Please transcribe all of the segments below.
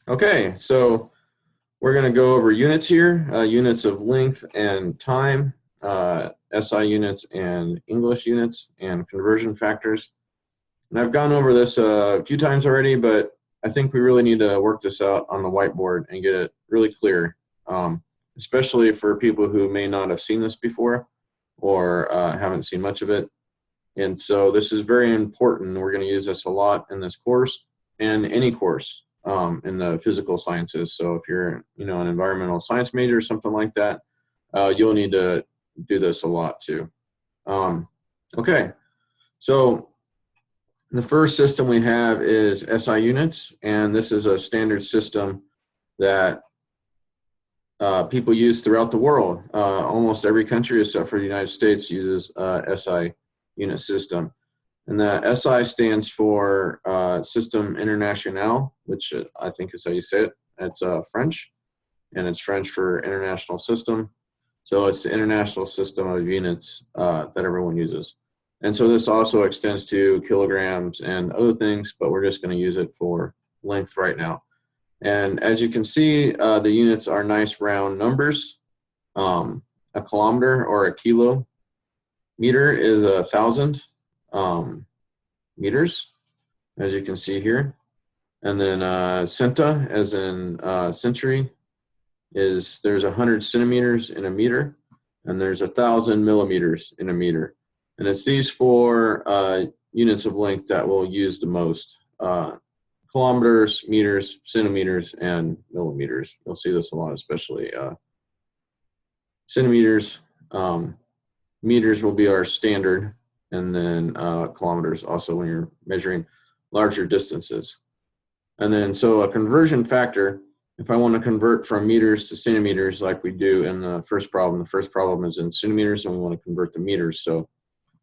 Okay, so we're going to go over units here, units of length and time, SI units and English units, and conversion factors. And I've gone over this a few times already, but I think we really need to work this out on the whiteboard and get it really clear, especially for people who may not have seen this before or haven't seen much of it. And so this is very important. We're going to use this a lot in this course and any course in the physical sciences. So if you're, an environmental science major or something like that, you'll need to do this a lot too. Okay, so the first system we have is SI units, and this is a standard system that people use throughout the world. Almost every country except for the United States uses SI unit system. And the SI stands for System International, which I think is how you say it. It's French, and it's French for international system. So it's the international system of units that everyone uses. And so this also extends to kilograms and other things, but we're just going to use it for length right now. And as you can see, the units are nice round numbers. A kilometer or a kilo meter is 1,000 meters, as you can see here. And then centa, as in century, there's 100 centimeters in a meter, and there's 1,000 millimeters in a meter. And it's these four units of length that we'll use the most. Kilometers, meters, centimeters, and millimeters. You'll see this a lot, especially centimeters. Meters will be our standard, and then kilometers also when you're measuring larger distances. And then so a conversion factor, if I want to convert from meters to centimeters like we do in the first problem is in centimeters, and we want to convert to meters. So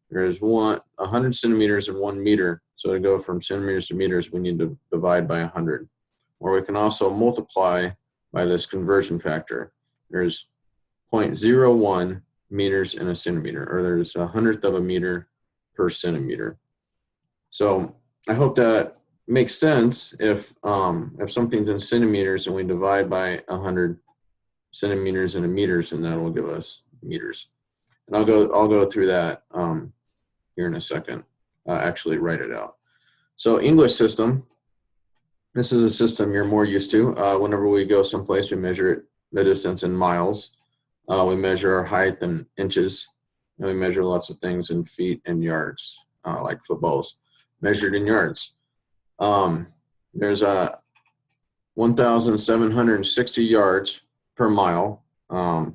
there's 100 centimeters in 1 meter. So to go from centimeters to meters, we need to divide by 100. Or we can also multiply by this conversion factor. There's 0.01 meters in a centimeter, or there's 100th of a meter per centimeter. So I hope that makes sense. If something's in centimeters and we divide by 100 centimeters into meters, and that will give us meters. And I'll go through that here in a second. Actually write it out. So English system. This is a system you're more used to. Whenever we go someplace, we measure the distance in miles. We measure our height in inches, and we measure lots of things in feet and yards, like footballs measured in yards. There's 1,760 yards per mile. I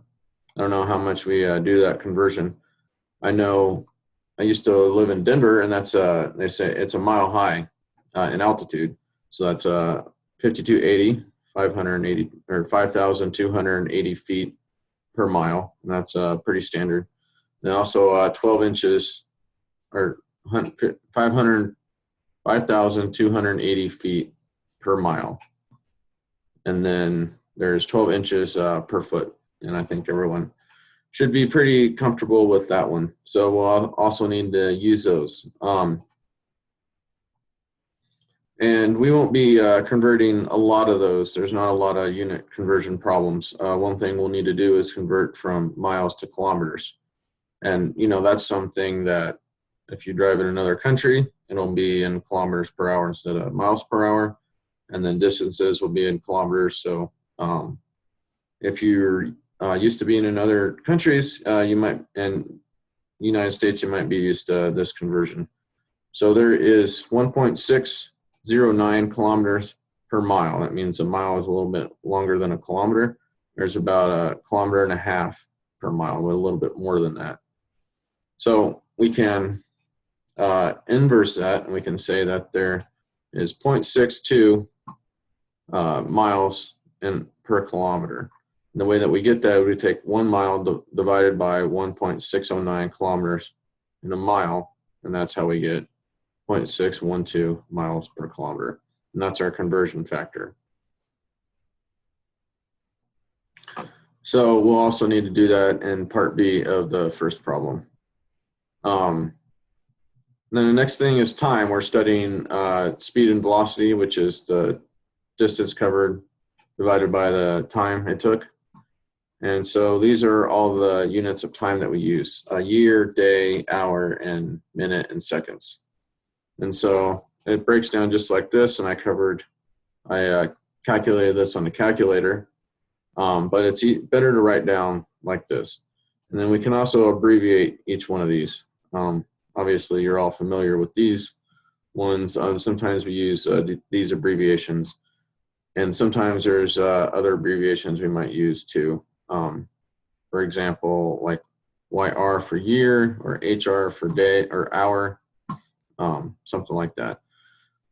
don't know how much we do that conversion. I know I used to live in Denver, and that's they say it's a mile high in altitude. So that's 5280, 580 or 5,280 feet per mile. And that's pretty standard. And also 12 inches or 5,280 feet per mile. And then there's 12 inches per foot. And I think everyone should be pretty comfortable with that one. So we'll also need to use those. And we won't be converting a lot of those. There's not a lot of unit conversion problems. One thing we'll need to do is convert from miles to kilometers. And, that's something that if you drive in another country, it'll be in kilometers per hour instead of miles per hour. And then distances will be in kilometers. So if you're used to being in other countries, you might, in the United States, you might be used to this conversion. So there is 1.609 kilometers per mile. That means a mile is a little bit longer than a kilometer. There's about a kilometer and a half per mile, with a little bit more than that. So we can inverse that, and we can say that there is 0.62 miles per kilometer. And the way that we get that, we take 1 mile divided by 1.609 kilometers in a mile, and that's how we get 0.612 miles per kilometer. And that's our conversion factor. So we'll also need to do that in part B of the first problem. Then the next thing is time. We're studying speed and velocity, which is the distance covered divided by the time it took. And so these are all the units of time that we use: a year, day, hour, and minute, and seconds. And so it breaks down just like this, and I calculated this on the calculator, but it's better to write down like this. And then we can also abbreviate each one of these. Obviously, you're all familiar with these ones. Sometimes we use these abbreviations, and sometimes there's other abbreviations we might use too. For example, like YR for year, or HR for day or hour, something like that.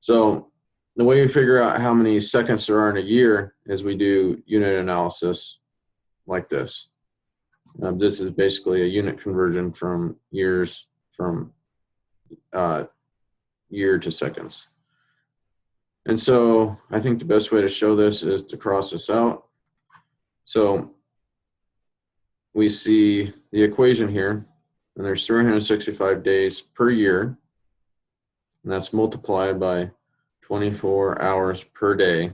So the way we figure out how many seconds there are in a year is we do unit analysis like this. This is basically a unit conversion from years, from year to seconds. And so I think the best way to show this is to cross this out. So we see the equation here, and there's 365 days per year, and that's multiplied by 24 hours per day.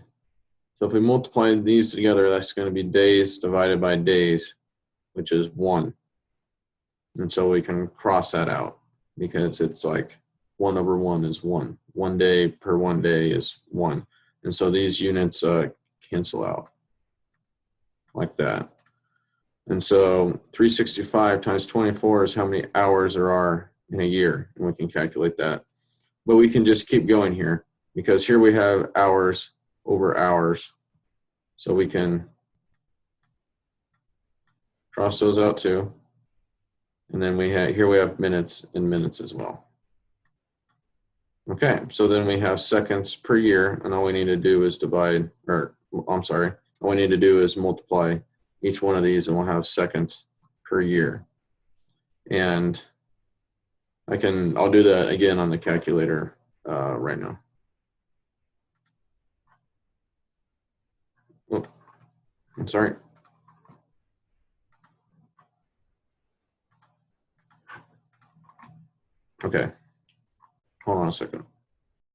So if we multiply these together, that's going to be days divided by days, which is 1. And so we can cross that out because it's like 1 over 1 is 1. 1 day per 1 day is 1. And so these units cancel out like that. And so 365 times 24 is how many hours there are in a year, and we can calculate that. But we can just keep going here, because here we have hours over hours. So we can cross those out too. And then here we have minutes and minutes as well. Okay, so then we have seconds per year, and all we need to do is all we need to do is multiply each one of these, and we'll have seconds per year. And I'll do that again on the calculator right now. Oh, I'm sorry. Okay, hold on a second.